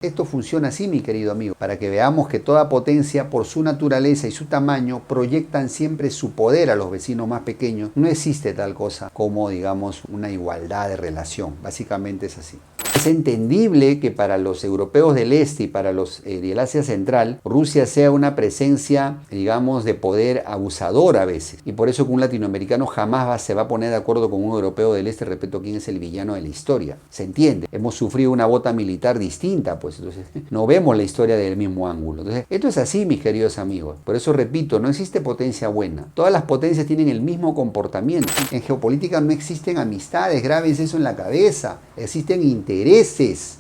Esto funciona así, mi querido amigo, para que veamos que toda potencia, por su naturaleza y su tamaño, proyectan siempre su poder a los vecinos más pequeños. No existe tal cosa como, digamos, una igualdad de relación. Básicamente es así. Es entendible que para los europeos del este y para los del Asia Central, Rusia sea una presencia, digamos, de poder abusador a veces. Y por eso que un latinoamericano jamás se va a poner de acuerdo con un europeo del este respecto a quién es el villano de la historia. ¿Se entiende? Hemos sufrido una bota militar distinta, pues entonces no vemos la historia del mismo ángulo. Entonces, esto es así, mis queridos amigos. Por eso repito, no existe potencia buena. Todas las potencias tienen el mismo comportamiento. En geopolítica no existen amistades, grábense eso en la cabeza. Existen intereses.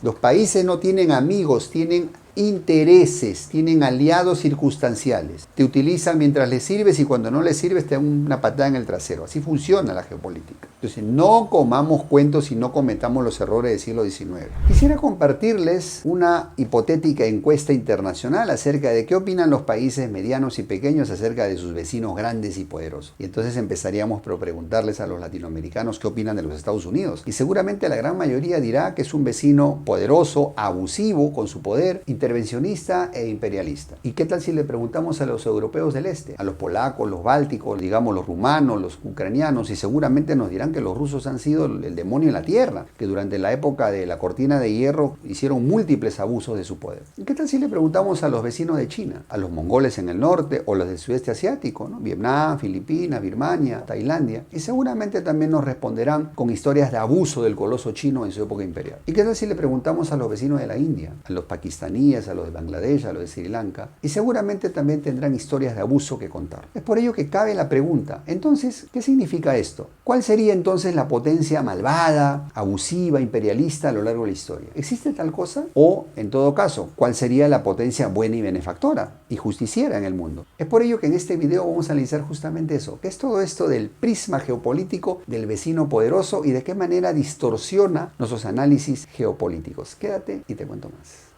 Los países no tienen amigos, tienen intereses, tienen aliados circunstanciales. Te utilizan mientras les sirves y cuando no les sirves te dan una patada en el trasero. Así funciona la geopolítica. Entonces no comamos cuentos y no cometamos los errores del siglo XIX. Quisiera compartirles una hipotética encuesta internacional acerca de qué opinan los países medianos y pequeños acerca de sus vecinos grandes y poderosos. Y entonces empezaríamos por preguntarles a los latinoamericanos qué opinan de los Estados Unidos. Y seguramente la gran mayoría dirá que es un vecino poderoso, abusivo con su poder, intervencionista e imperialista. ¿Y qué tal si le preguntamos a los europeos del este, a los polacos, los bálticos, digamos los rumanos, los ucranianos, y seguramente nos dirán que los rusos han sido el demonio en la tierra, que durante la época de la cortina de hierro hicieron múltiples abusos de su poder? ¿Y qué tal si le preguntamos a los vecinos de China, a los mongoles en el norte o los del sudeste asiático, ¿no? Vietnam, Filipinas, Birmania, Tailandia? Y seguramente también nos responderán con historias de abuso del coloso chino en su época imperial. ¿Y qué tal si le preguntamos a los vecinos de la India, a los pakistaníes, a los de Bangladesh, a los de Sri Lanka? Y seguramente también tendrán historias de abuso que contar. Es por ello que cabe la pregunta, entonces, ¿qué significa esto? ¿Cuál sería entonces la potencia malvada, abusiva, imperialista a lo largo de la historia? ¿Existe tal cosa? O, en todo caso, ¿cuál sería la potencia buena y benefactora y justiciera en el mundo? Es por ello que en este video vamos a analizar justamente eso, ¿qué es todo esto del prisma geopolítico del vecino poderoso y de qué manera distorsiona nuestros análisis geopolíticos? Quédate y te cuento más.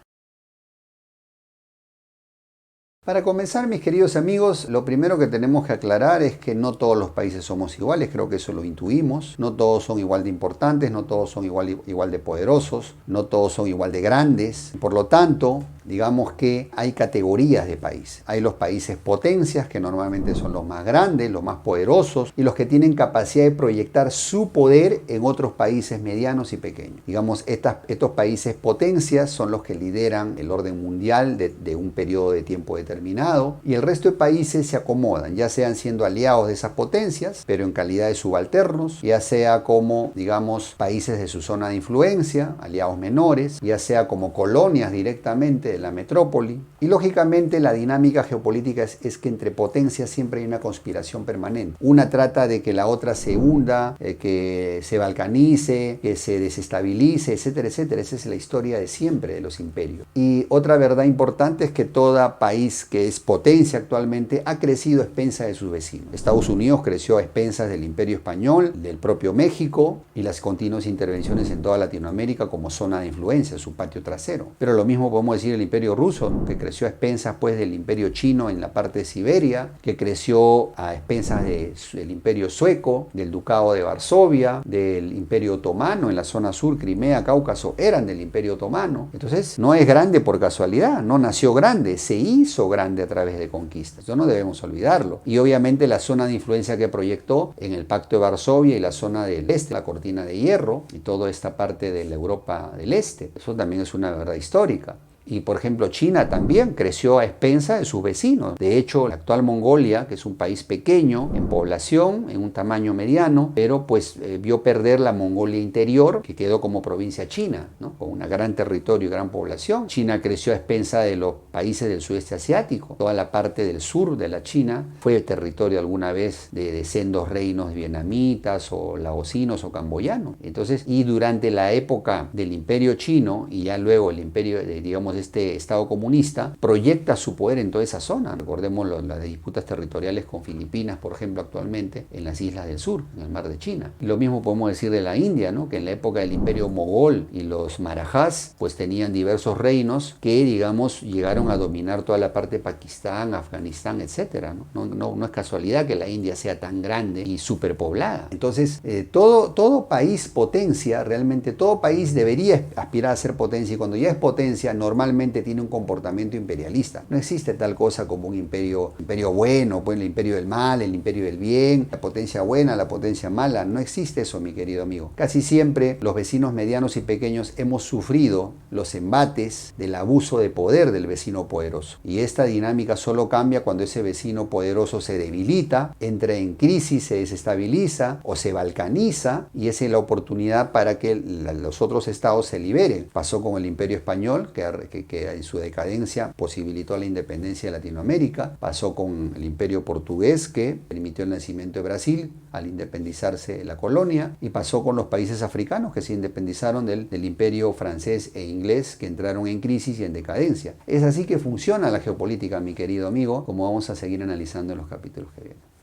Para comenzar, mis queridos amigos, lo primero que tenemos que aclarar es que no todos los países somos iguales, creo que eso lo intuimos. No todos son igual de importantes, no todos son igual de poderosos, no todos son igual de grandes. Por lo tanto, digamos que hay categorías de país. Hay los países potencias, que normalmente son los más grandes, los más poderosos, y los que tienen capacidad de proyectar su poder en otros países medianos y pequeños. Digamos, estos países potencias son los que lideran el orden mundial de un periodo de tiempo determinado, y el resto de países se acomodan, ya sean siendo aliados de esas potencias, pero en calidad de subalternos, ya sea como, digamos, países de su zona de influencia, aliados menores, ya sea como colonias directamente de la metrópoli. Y lógicamente la dinámica geopolítica es que entre potencias siempre hay una conspiración permanente. Una trata de que la otra se hunda, que se balcanice, que se desestabilice, etcétera, etcétera. Esa es la historia de siempre de los imperios. Y otra verdad importante es que todo país que es potencia actualmente ha crecido a expensas de sus vecinos. Estados Unidos creció a expensas del Imperio Español, del propio México y las continuas intervenciones en toda Latinoamérica como zona de influencia, su patio trasero. Pero lo mismo podemos decir del Imperio Ruso, ¿no? Que creció a expensas pues del Imperio Chino en la parte de Siberia, que creció a expensas del Imperio Sueco, del Ducado de Varsovia, del Imperio Otomano en la zona sur, Crimea, Cáucaso, eran del Imperio Otomano. Entonces no es grande por casualidad, no nació grande, se hizo grande a través de conquistas. Eso no debemos olvidarlo. Y obviamente la zona de influencia que proyectó en el Pacto de Varsovia y la zona del este, la cortina de hierro y toda esta parte de la Europa del este. Eso también es una verdad histórica. Y por ejemplo China también creció a expensas de sus vecinos. De hecho, la actual Mongolia, que es un país pequeño en población, en un tamaño mediano, pero pues vio perder la Mongolia interior, que quedó como provincia china, ¿no? Con un gran territorio y gran población. China creció a expensas de los países del sudeste asiático. Toda la parte del sur de la China fue territorio alguna vez de sendos reinos vietnamitas o laosinos o camboyanos. Entonces, y durante la época del imperio chino y ya luego el imperio, digamos, digamos, este Estado comunista, proyecta su poder en toda esa zona. Recordemos las disputas territoriales con Filipinas, por ejemplo, actualmente en las islas del sur, en el mar de China. Y lo mismo podemos decir de la India, ¿no? Que en la época del Imperio Mogol y los Marajás, pues tenían diversos reinos que, digamos, llegaron a dominar toda la parte de Pakistán, Afganistán, etcétera, ¿no? No es casualidad que la India sea tan grande y superpoblada. Entonces, todo país potencia, realmente todo país debería aspirar a ser potencia, y cuando ya es potencia, normalmente tiene un comportamiento imperialista. No existe tal cosa como un imperio bueno, pues el imperio del mal, el imperio del bien, la potencia buena, la potencia mala. No existe eso, mi querido amigo. Casi siempre los vecinos medianos y pequeños hemos sufrido los embates del abuso de poder del vecino poderoso. Y esta dinámica solo cambia cuando ese vecino poderoso se debilita, entra en crisis, se desestabiliza o se balcaniza, y esa es la oportunidad para que los otros estados se liberen. Pasó con el Imperio Español, que en su decadencia posibilitó la independencia de Latinoamérica. Pasó con el Imperio Portugués, que permitió el nacimiento de Brasil al independizarse la colonia. Y pasó con los países africanos que se independizaron del Imperio francés e inglés, que entraron en crisis y en decadencia. Es así que funciona la geopolítica, mi querido amigo, como vamos a seguir analizando en los capítulos que vienen.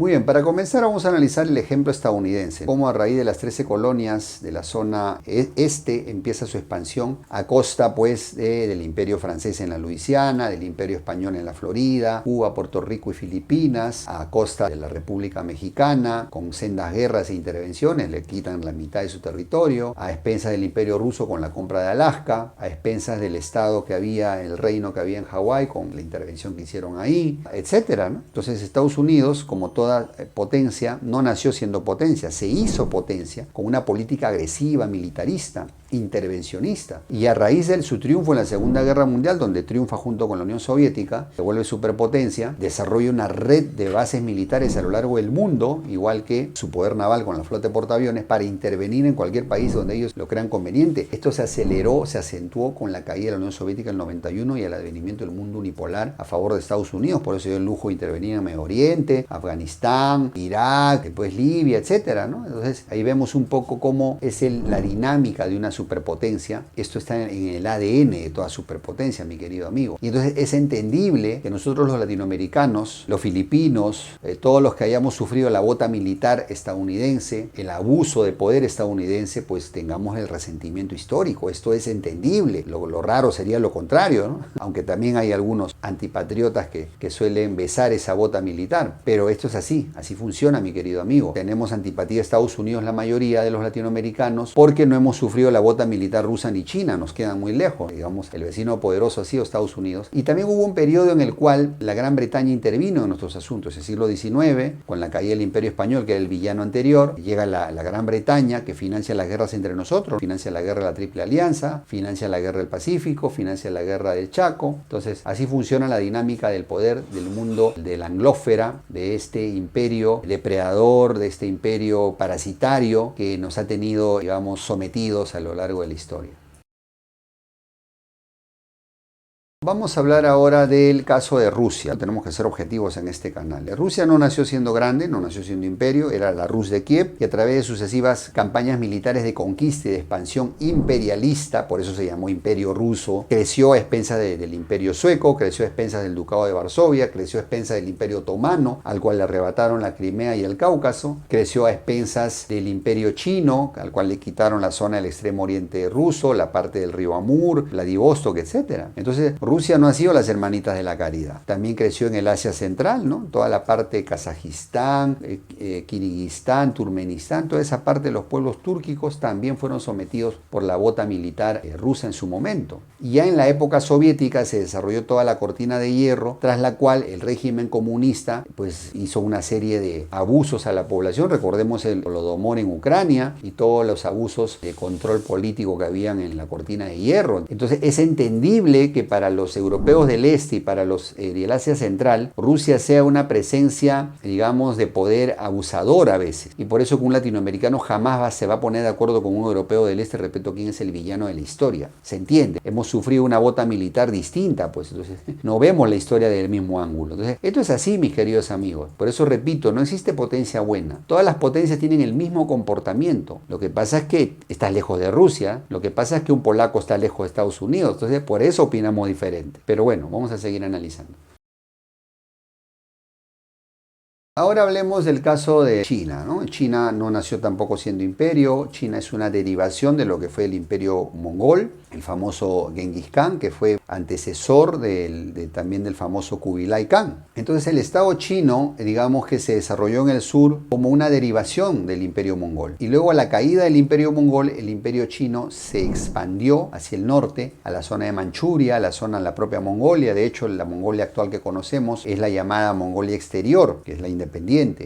Muy bien, para comenzar vamos a analizar el ejemplo estadounidense, cómo a raíz de las 13 colonias de la zona este empieza su expansión a costa pues del Imperio francés en la Luisiana, del Imperio español en la Florida, Cuba, Puerto Rico y Filipinas, a costa de la República Mexicana, con sendas guerras e intervenciones, le quitan la mitad de su territorio, a expensas del Imperio ruso con la compra de Alaska, a expensas del estado que había, el reino que había en Hawái con la intervención que hicieron ahí, etcétera, ¿no? Entonces Estados Unidos, como toda potencia, no nació siendo potencia, se hizo potencia con una política agresiva, militarista, intervencionista. Y a raíz de su triunfo en la Segunda Guerra Mundial, donde triunfa junto con la Unión Soviética, se vuelve superpotencia, desarrolla una red de bases militares a lo largo del mundo, igual que su poder naval con la flota de portaaviones, para intervenir en cualquier país donde ellos lo crean conveniente. Esto se aceleró, se acentuó con la caída de la Unión Soviética en el 91 y el advenimiento del mundo unipolar a favor de Estados Unidos. Por eso dio el lujo de intervenir en Medio Oriente, Afganistán, Irak, después Libia, etcétera, ¿no? Entonces ahí vemos un poco cómo es la dinámica de una superpotencia. Esto está en el ADN de toda superpotencia, mi querido amigo. Y entonces es entendible que nosotros los latinoamericanos, los filipinos, todos los que hayamos sufrido la bota militar estadounidense, el abuso de poder estadounidense, pues tengamos el resentimiento histórico. Esto es entendible. Lo raro sería lo contrario, ¿no? Aunque también hay algunos antipatriotas que suelen besar esa bota militar. Pero esto es así funciona, mi querido amigo. Tenemos antipatía a Estados Unidos la mayoría de los latinoamericanos porque no hemos sufrido la bota militar rusa ni China, nos quedan muy lejos. Digamos, el vecino poderoso ha sido Estados Unidos. Y también hubo un periodo en el cual la Gran Bretaña intervino en nuestros asuntos. En el siglo XIX, con la caída del Imperio Español, que era el villano anterior, llega la Gran Bretaña, que financia las guerras entre nosotros, financia la guerra de la Triple Alianza, financia la guerra del Pacífico, financia la guerra del Chaco. Entonces, así funciona la dinámica del poder del mundo, de la anglósfera, de este imperio depredador, de este imperio parasitario que nos ha tenido, digamos, sometidos a lo largo de la historia. Vamos a hablar ahora del caso de Rusia. Tenemos que ser objetivos en este canal. Rusia no nació siendo grande, no nació siendo imperio, era la Rus de Kiev, y a través de sucesivas campañas militares de conquista y de expansión imperialista, por eso se llamó Imperio Ruso, creció a expensas del Imperio Sueco, creció a expensas del Ducado de Varsovia, creció a expensas del Imperio Otomano, al cual le arrebataron la Crimea y el Cáucaso, creció a expensas del Imperio Chino, al cual le quitaron la zona del extremo oriente ruso, la parte del río Amur, Vladivostok, etc. Entonces, Rusia no ha sido las hermanitas de la caridad. También creció en el Asia Central, ¿no? Toda la parte de Kazajistán, Kirguistán, Turkmenistán, toda esa parte de los pueblos túrquicos también fueron sometidos por la bota militar rusa en su momento. Y ya en la época soviética se desarrolló toda la cortina de hierro, tras la cual el régimen comunista pues hizo una serie de abusos a la población. Recordemos el Holodomor en Ucrania y todos los abusos de control político que habían en la cortina de hierro. Entonces es entendible que para los europeos del este y para los del Asia Central, Rusia sea una presencia, digamos, de poder abusador a veces. Y por eso que un latinoamericano jamás se va a poner de acuerdo con un europeo del este respecto a quién es el villano de la historia. ¿Se entiende? Hemos sufrido una bota militar distinta, pues entonces no vemos la historia del mismo ángulo. Entonces, esto es así, mis queridos amigos. Por eso repito, no existe potencia buena. Todas las potencias tienen el mismo comportamiento. Lo que pasa es que estás lejos de Rusia, lo que pasa es que un polaco está lejos de Estados Unidos. Entonces, por eso opinamos diferente. Pero bueno, vamos a seguir analizando. Ahora hablemos del caso de China, ¿no? China no nació tampoco siendo imperio. China es una derivación de lo que fue el imperio mongol, el famoso Genghis Khan, que fue antecesor también del famoso Kubilai Khan. Entonces el Estado chino, digamos que se desarrolló en el sur como una derivación del imperio mongol. Y luego a la caída del imperio mongol, el imperio chino se expandió hacia el norte, a la zona de Manchuria, a la propia Mongolia. De hecho, la Mongolia actual que conocemos es la llamada Mongolia Exterior, que es la independiente.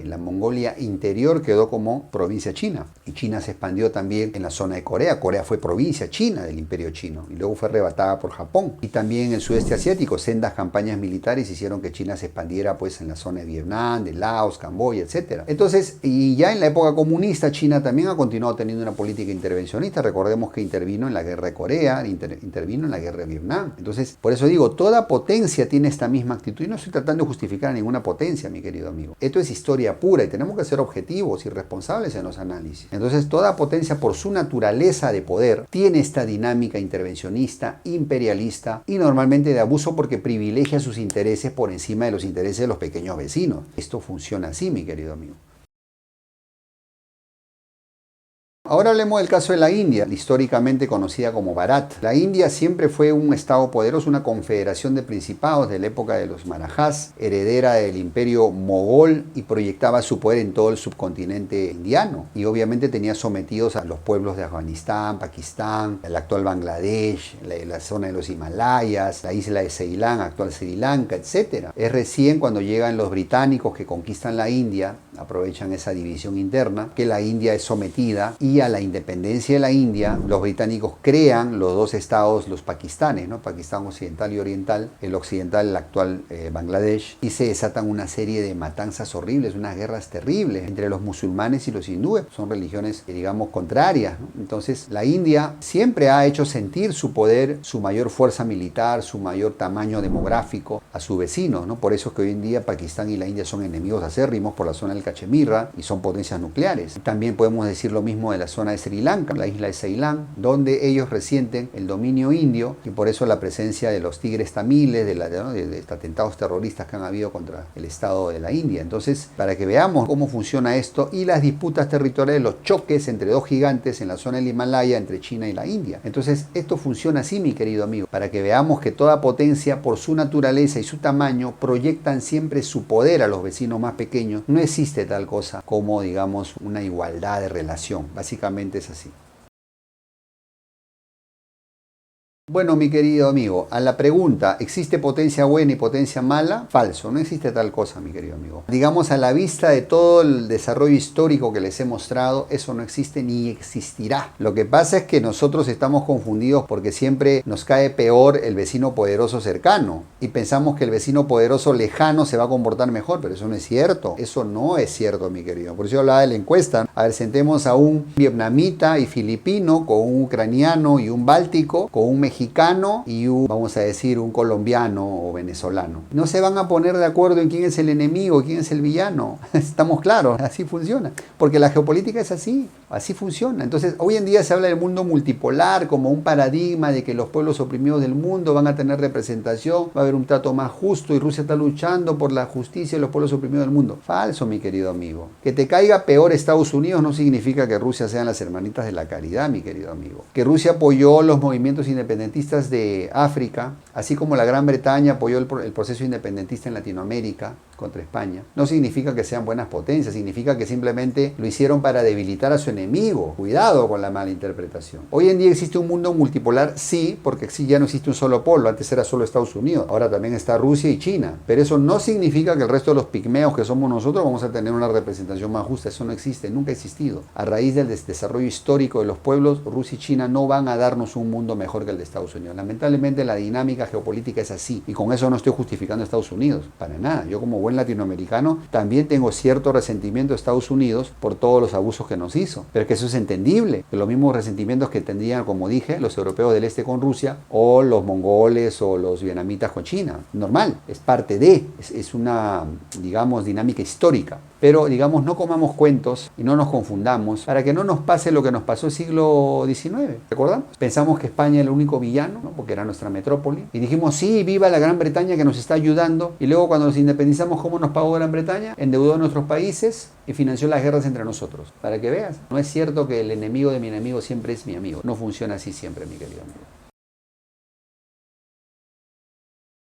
La Mongolia interior quedó como provincia china. Y China se expandió también en la zona de Corea. Corea fue provincia china del imperio chino y luego fue arrebatada por Japón. Y también en el sudeste asiático, sendas campañas militares hicieron que China se expandiera pues en la zona de Vietnam, de Laos, Camboya, etc. Entonces, y ya en la época comunista, China también ha continuado teniendo una política intervencionista. Recordemos que intervino en la guerra de Corea, intervino en la guerra de Vietnam. Entonces, por eso digo, toda potencia tiene esta misma actitud. Y no estoy tratando de justificar a ninguna potencia, mi querido amigo. Esto es historia pura y tenemos que ser objetivos y responsables en los análisis. Entonces, toda potencia por su naturaleza de poder tiene esta dinámica intervencionista, imperialista y normalmente de abuso porque privilegia sus intereses por encima de los intereses de los pequeños vecinos. Esto funciona así, mi querido amigo. Ahora hablemos del caso de la India, históricamente conocida como Bharat. La India siempre fue un estado poderoso, una confederación de principados de la época de los Marajás, heredera del imperio mogol y proyectaba su poder en todo el subcontinente indiano. Y obviamente tenía sometidos a los pueblos de Afganistán, Pakistán, el actual Bangladesh, la zona de los Himalayas, la isla de Ceilán, actual Sri Lanka, etc. Es recién cuando llegan los británicos que conquistan la India, aprovechan esa división interna, que la India es sometida y a la independencia de la India, los británicos crean los dos estados, los pakistanes, ¿no? Pakistán occidental y oriental, el occidental, el actual Bangladesh, y se desatan una serie de matanzas horribles, unas guerras terribles entre los musulmanes y los hindúes. Son religiones, digamos, contrarias, ¿no? Entonces, la India siempre ha hecho sentir su poder, su mayor fuerza militar, su mayor tamaño demográfico a su vecino, ¿no? Por eso es que hoy en día Pakistán y la India son enemigos acérrimos por la zona del Cachemirra y son potencias nucleares. También podemos decir lo mismo de la zona de Sri Lanka, la isla de Ceilán, donde ellos resienten el dominio indio y por eso la presencia de los tigres tamiles, de atentados terroristas que han habido contra el Estado de la India. Entonces, para que veamos cómo funciona esto y las disputas territoriales, los choques entre dos gigantes en la zona del Himalaya entre China y la India. Entonces, esto funciona así, mi querido amigo, para que veamos que toda potencia, por su naturaleza y su tamaño, proyectan siempre su poder a los vecinos más pequeños. No existe tal cosa como, digamos, una igualdad de relación. Básicamente es así. Bueno, mi querido amigo, a la pregunta, ¿existe potencia buena y potencia mala? Falso, no existe tal cosa, mi querido amigo. Digamos, a la vista de todo el desarrollo histórico que les he mostrado, eso no existe ni existirá. Lo que pasa es que nosotros estamos confundidos porque siempre nos cae peor el vecino poderoso cercano y pensamos que el vecino poderoso lejano se va a comportar mejor, pero eso no es cierto. Eso no es cierto, mi querido. Por eso yo hablaba de la encuesta. A ver, sentemos a un vietnamita y filipino con un ucraniano y un báltico, con un mexicano y vamos a decir, un colombiano o venezolano. No se van a poner de acuerdo en quién es el enemigo, quién es el villano. Estamos claros, así funciona. Porque la geopolítica es así funciona. Entonces, hoy en día se habla del mundo multipolar como un paradigma de que los pueblos oprimidos del mundo van a tener representación, va a haber un trato más justo y Rusia está luchando por la justicia de los pueblos oprimidos del mundo. Falso, mi querido amigo. Que te caiga peor Estados Unidos no significa que Rusia sean las hermanitas de la caridad, mi querido amigo. Que Rusia apoyó los movimientos independentistas de África, así como la Gran Bretaña apoyó el proceso independentista en Latinoamérica contra España, no significa que sean buenas potencias, significa que simplemente lo hicieron para debilitar a su enemigo. Cuidado con la mala interpretación. Hoy en día existe un mundo multipolar, sí, porque sí, ya no existe un solo polo, antes era solo Estados Unidos, ahora también está Rusia y China, pero eso no significa que el resto de los pigmeos que somos nosotros vamos a tener una representación más justa. Eso no existe, nunca ha existido. A raíz del desarrollo histórico de los pueblos, Rusia y China no van a darnos un mundo mejor que el de Estados Unidos. Estados Unidos. Lamentablemente la dinámica geopolítica es así, y con eso no estoy justificando a Estados Unidos, para nada. Yo como buen latinoamericano también tengo cierto resentimiento de Estados Unidos por todos los abusos que nos hizo, pero es que eso es entendible, que los mismos resentimientos que tendrían, como dije, los europeos del este con Rusia, o los mongoles o los vietnamitas con China. Normal, es parte de, es una, digamos, dinámica histórica. Pero, digamos, no comamos cuentos y no nos confundamos para que no nos pase lo que nos pasó el siglo XIX. ¿Recordamos? Pensamos que España era el único villano, ¿no? Porque era nuestra metrópoli. Y dijimos, sí, viva la Gran Bretaña que nos está ayudando. Y luego cuando nos independizamos, ¿cómo nos pagó Gran Bretaña? Endeudó a nuestros países y financió las guerras entre nosotros. Para que veas, no es cierto que el enemigo de mi enemigo siempre es mi amigo. No funciona así siempre, mi querido amigo.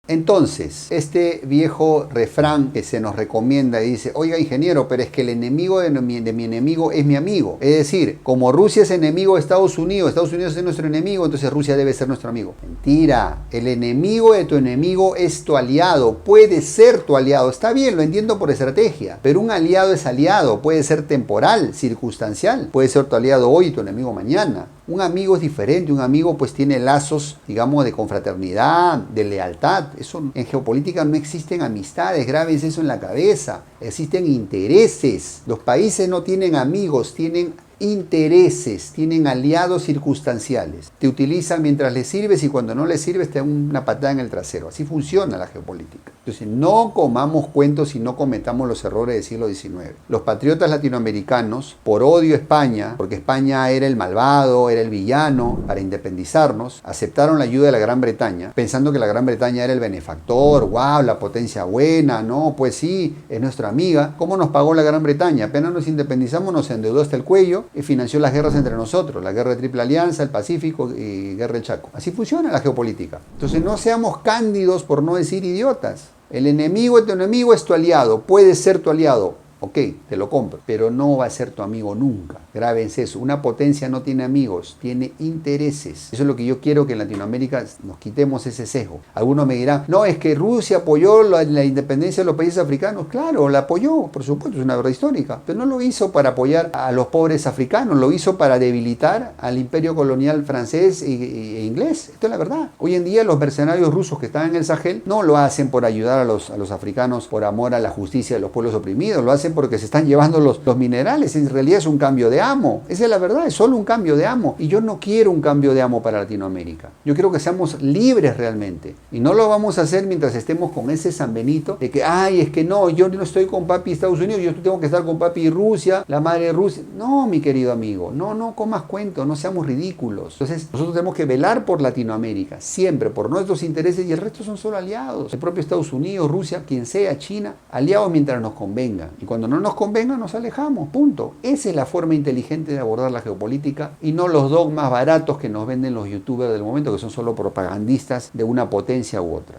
Entonces, este viejo refrán que se nos recomienda y dice, oiga ingeniero, pero es que el enemigo de mi enemigo es mi amigo. Es decir, como Rusia es enemigo de Estados Unidos es nuestro enemigo, entonces Rusia debe ser nuestro amigo. Mentira, el enemigo de tu enemigo es tu aliado, puede ser tu aliado. Está bien, lo entiendo por estrategia, pero un aliado es aliado, puede ser temporal, circunstancial, puede ser tu aliado hoy y tu enemigo mañana. Un amigo es diferente, un amigo pues tiene lazos, digamos, de confraternidad, de lealtad. Eso, en geopolítica no existen amistades, grábense eso en la cabeza. Existen intereses. Los países no tienen amigos, tienen intereses, tienen aliados circunstanciales. Te utilizan mientras les sirves y cuando no les sirves te dan una patada en el trasero. Así funciona la geopolítica. Entonces no comamos cuentos y no cometamos los errores del siglo XIX. Los patriotas latinoamericanos, por odio a España, porque España era el malvado, era el villano para independizarnos, aceptaron la ayuda de la Gran Bretaña, pensando que la Gran Bretaña era el benefactor, wow, la potencia buena, no, pues sí, es nuestra amiga. ¿Cómo nos pagó la Gran Bretaña? Apenas nos independizamos, nos endeudó hasta el cuello y financió las guerras entre nosotros, la guerra de Triple Alianza, el Pacífico y guerra del Chaco. Así funciona la geopolítica. Entonces no seamos cándidos, por no decir idiotas. El enemigo de tu enemigo es tu aliado, puede ser tu aliado. Ok, te lo compro, pero no va a ser tu amigo nunca. Grábense eso, una potencia no tiene amigos, tiene intereses. Eso es lo que yo quiero que en Latinoamérica nos quitemos ese sesgo. Algunos me dirán, no, es que Rusia apoyó la independencia de los países africanos. Claro, la apoyó, por supuesto, es una verdad histórica. Pero no lo hizo para apoyar a los pobres africanos, lo hizo para debilitar al imperio colonial francés e inglés. Esto es la verdad. Hoy en día los mercenarios rusos que están en el Sahel no lo hacen por ayudar a los africanos por amor a la justicia de los pueblos oprimidos, lo hacen porque se están llevando los minerales. En realidad es un cambio de amo. Esa es la verdad, es solo un cambio de amo. Y yo no quiero un cambio de amo para Latinoamérica. Yo quiero que seamos libres realmente. Y no lo vamos a hacer mientras estemos con ese San Benito de que, ay, es que no, yo no estoy con papi Estados Unidos, yo tengo que estar con papi Rusia, la madre de Rusia. No, mi querido amigo, no comas cuentos, no seamos ridículos. Entonces, nosotros tenemos que velar por Latinoamérica, siempre, por nuestros intereses, y el resto son solo aliados. El propio Estados Unidos, Rusia, quien sea, China, aliados mientras nos convenga. Y cuando no nos convenga, nos alejamos, punto. Esa es la forma inteligente de abordar la geopolítica y no los dogmas baratos que nos venden los youtubers del momento, que son solo propagandistas de una potencia u otra.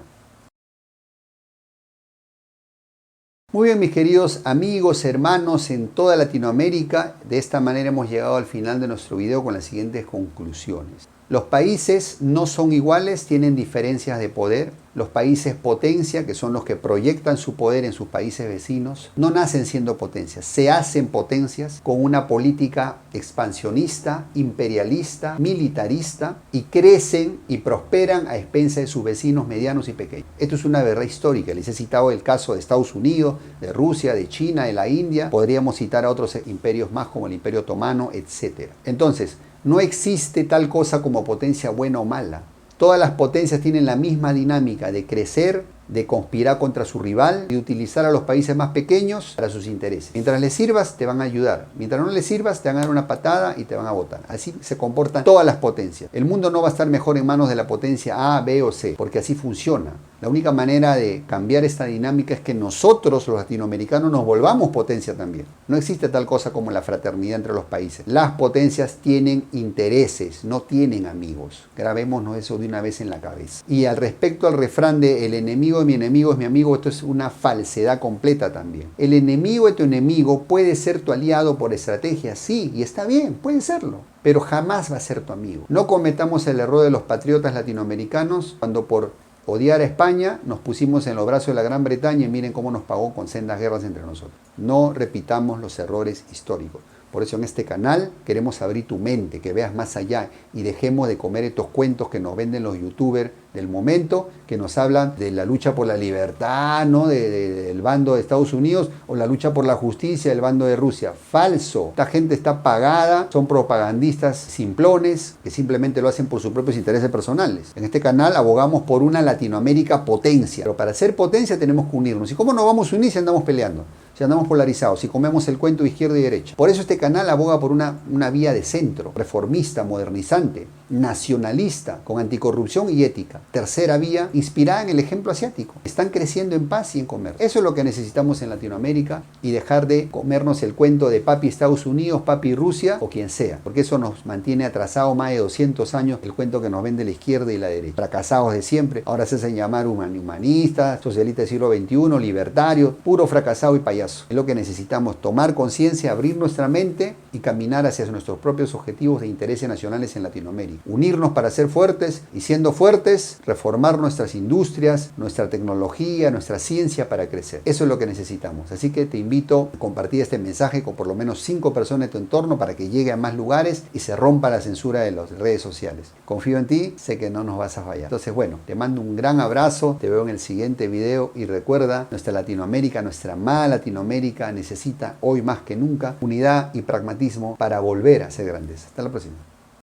Muy bien, mis queridos amigos, hermanos en toda Latinoamérica, de esta manera hemos llegado al final de nuestro video con las siguientes conclusiones. Los países no son iguales, tienen diferencias de poder. Los países potencia, que son los que proyectan su poder en sus países vecinos, no nacen siendo potencias, se hacen potencias con una política expansionista, imperialista, militarista, y crecen y prosperan a expensas de sus vecinos medianos y pequeños. Esto es una verdad histórica. Les he citado el caso de Estados Unidos, de Rusia, de China, de la India. Podríamos citar a otros imperios más como el Imperio Otomano, etc. Entonces, no existe tal cosa como potencia buena o mala. Todas las potencias tienen la misma dinámica de crecer, de conspirar contra su rival y de utilizar a los países más pequeños para sus intereses. Mientras les sirvas, te van a ayudar. Mientras no les sirvas, te van a dar una patada y te van a botar. Así se comportan todas las potencias. El mundo no va a estar mejor en manos de la potencia A, B o C, porque así funciona. La única manera de cambiar esta dinámica es que nosotros, los latinoamericanos, nos volvamos potencia también. No existe tal cosa como la fraternidad entre los países. Las potencias tienen intereses, no tienen amigos. Grabémonos eso de una vez en la cabeza. Y al respecto al refrán de el enemigo de mi enemigo es mi amigo, esto es una falsedad completa también. El enemigo de tu enemigo puede ser tu aliado por estrategia, sí, y está bien, puede serlo, pero jamás va a ser tu amigo. No cometamos el error de los patriotas latinoamericanos cuando por odiar a España nos pusimos en los brazos de la Gran Bretaña y miren cómo nos pagó con sendas guerras entre nosotros. No repitamos los errores históricos. Por eso en este canal queremos abrir tu mente, que veas más allá y dejemos de comer estos cuentos que nos venden los youtubers del momento, que nos hablan de la lucha por la libertad, ¿no? Del bando de Estados Unidos, o la lucha por la justicia del bando de Rusia. Falso. Esta gente está pagada, son propagandistas simplones que simplemente lo hacen por sus propios intereses personales. En este canal abogamos por una Latinoamérica potencia, pero para ser potencia tenemos que unirnos. ¿Y cómo nos vamos a unir si andamos peleando? Si andamos polarizados, si comemos el cuento de izquierda y derecha. Por eso este canal aboga por una vía de centro, reformista, modernizante, nacionalista, con anticorrupción y ética. Tercera vía, inspirada en el ejemplo asiático. Están creciendo en paz y en comercio. Eso es lo que necesitamos en Latinoamérica, y dejar de comernos el cuento de papi Estados Unidos, papi Rusia o quien sea, porque eso nos mantiene atrasados más de 200 años, el cuento que nos vende la izquierda y la derecha. Fracasados de siempre, ahora se hacen llamar humanistas, socialistas del siglo XXI, libertarios, puro fracasado y payaso. Es lo que necesitamos, tomar conciencia, abrir nuestra mente y caminar hacia nuestros propios objetivos de intereses nacionales en Latinoamérica. Unirnos para ser fuertes, y siendo fuertes, reformar nuestras industrias, nuestra tecnología, nuestra ciencia para crecer. Eso es lo que necesitamos. Así que te invito a compartir este mensaje con por lo menos 5 personas de tu entorno para que llegue a más lugares y se rompa la censura de las redes sociales. Confío en ti, sé que no nos vas a fallar. Entonces, bueno, te mando un gran abrazo, te veo en el siguiente video y recuerda, nuestra Latinoamérica, nuestra amada Latinoamérica necesita hoy más que nunca unidad y pragmatismo para volver a ser grandes. Hasta la próxima.